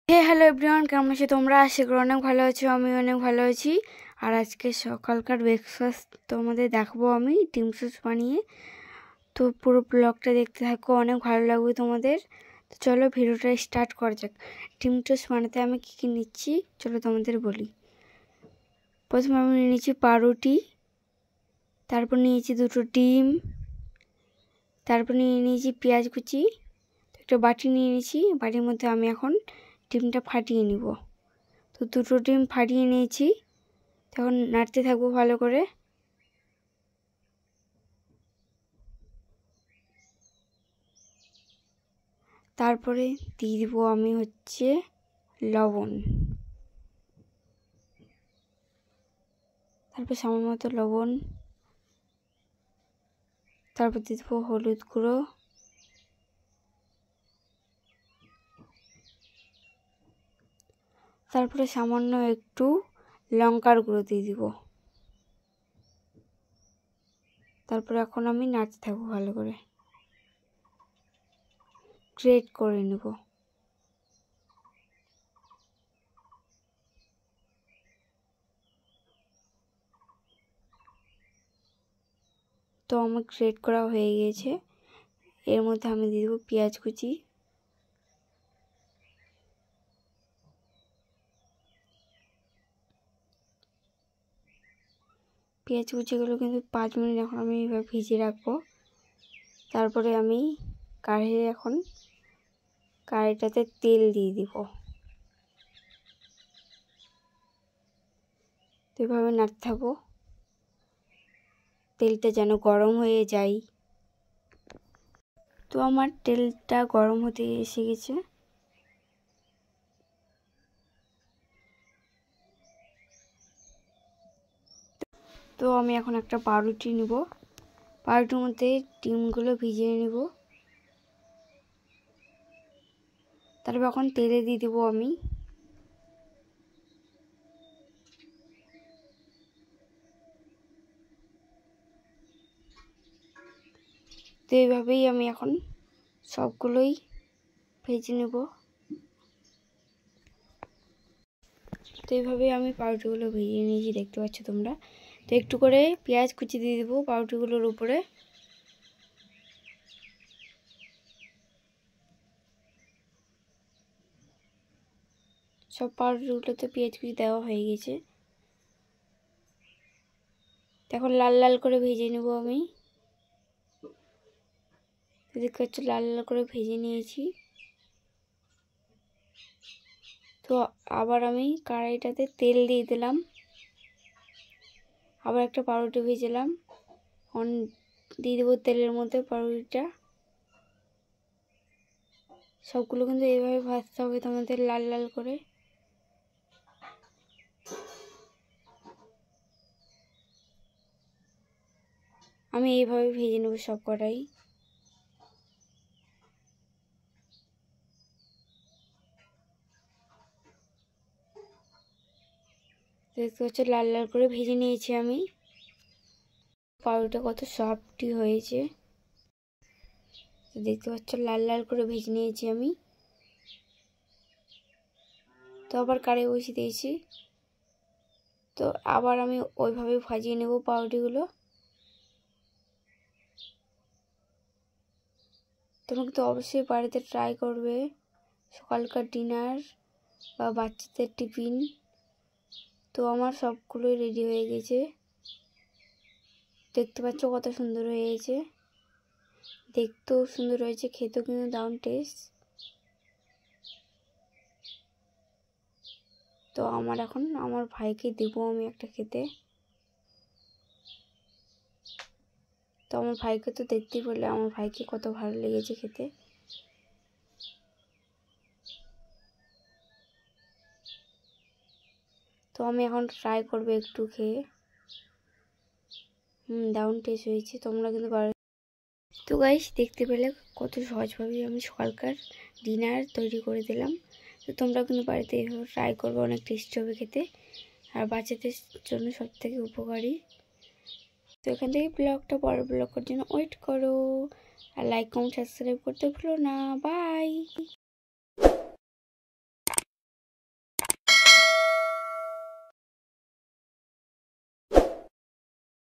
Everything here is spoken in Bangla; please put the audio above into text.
হ্যালো এভরিওয়ান, কেমন আছো তোমরা? আশা করি অনেক ভালো আছো। আমি অনেক ভালো আছি। আর আজকে সকালকার ব্রেকফাস্ট তোমাদের দেখাবো আমি ডিম টোস্ট বানিয়ে। তো পুরো ব্লগটা দেখতে থাকো, অনেক ভালো লাগবে তোমাদের। তো চলো ভিডিওটা স্টার্ট করা যাক। ডিম টোস্ট বানাতে আমি কী কী নিচ্ছি চলো তোমাদের বলি। প্রথমে আমি নিয়েছি পাউরুটি, তারপর নিয়েছি 2টো ডিম, তারপর নিয়েছি পেঁয়াজ কুচি, একটা বাটি নিয়ে নিয়েছি। বাটির মধ্যে আমি এখন ডিমটা ফাটিয়ে নিব। তো 2টো ডিম ফাটিয়ে নিয়েছি, তখন নাড়তে থাকবো ভালো করে। তারপরে দিয়ে দিব আমি লবণ, তারপর সামান্য মতো লবণ, তারপর দিয়ে দেবো হলুদ গুঁড়ো, তারপরে সামান্য একটু লঙ্কার গুঁড়ো দিয়ে দিব। তারপরে এখন আমি নাড়তে থাকবো ভালো করে, গ্রেট করে নেব। তো আমার গ্রেট করা হয়ে গিয়েছে। এর মধ্যে আমি দিয়ে দেবো পেঁয়াজ কুচি, পেঁয়াজ কুচিগুলো কিন্তু 5 মিনিট এখন আমি এভাবে ভিজিয়ে রাখবো। তারপরে আমি কড়াইটাতে তেল দিয়ে দিব। তো এভাবে নাড়তে থাকবো, তেলটা যেন গরম হয়ে যায়। তো আমার তেলটা গরম হতে এসে গেছে। তো আমি এখন একটা পাউরুটি নিব, পাউরুটির মধ্যে ডিমগুলো ভিজিয়ে নিব। তারপর এখন তেলে দিয়ে দেবো আমি। তো এইভাবেই আমি এখন সবগুলোই ভেজে নেব। তো এইভাবেই আমি পাউরুটিগুলো ভেজে নিয়েছি, দেখতে পাচ্ছ তোমরা। তো একটু করে পেঁয়াজ কুচি দিয়ে দেবো পাউরুটিগুলোর উপরে। সব পাউরুটিগুলোতে পেঁয়াজ কুচি দেওয়া হয়ে গেছে। এখন লাল লাল করে ভেজে নেব আমি। দেখতে পাচ্ছ লাল লাল করে ভেজে নিয়েছি। তো আবার আমি কড়াইটাতে তেল দিয়ে দিলাম, আবার একটা পাউরুটি ভেজেলাম। এখন দিয়ে দেবো তেলের মধ্যে পাউরুটিটা। সবগুলো কিন্তু এইভাবে ভাজতে হবে তোমাদের, লাল লাল করে। আমি এইভাবে ভেজে নেব সব কটাই। দেখতে পাচ্ছ লাল লাল করে ভেজে নিয়েছি আমি। পাউরুটিটা কত সফটই হয়েছে, দেখতে পাচ্ছ লাল লাল করে ভেজে নিয়েছি আমি। তো আবার কড়াই বসিয়ে দিয়েছি। তো আবার আমি ওইভাবে ভাজিয়ে নেব পাউরুটিগুলো। তোমরা তো অবশ্যই বাড়িতে ট্রাই করবে, সকালকার ডিনার বা বাচ্চাদের টিফিন। তো আমার সবগুলোই রেডি হয়ে গেছে, দেখতে পাচ্ছ কত সুন্দর হয়েছে। দেখতেও সুন্দর হয়েছে, খেতেও কিন্তু দারুণ টেস্ট। তো আমার ভাইকে দেবো আমি একটা খেতে। তো আমার ভাইকে তো দেখতেই বললে আমার ভাইকে কত ভালো লেগেছে খেতে। তো আমি এখন ট্রাই করবো একটু খেয়ে। দারুণ টেস্ট হয়েছে, তোমরা কিন্তু পারো। তো গাইস, দেখতে পেলে কত সহজভাবেই আমি সকালকার ডিনার তৈরি করে দিলাম। তো তোমরা কিন্তু বাড়িতে এইভাবে ট্রাই করবে, অনেক টেস্টি হবে খেতে, আর বাচ্চাদের জন্য সব থেকে উপকারী। তো এখান থেকে ব্লগটা পরের ব্লগের জন্য ওয়েট করো, আর লাইক কমেন্ট সাবস্ক্রাইব করতে ভুলো না। বাই।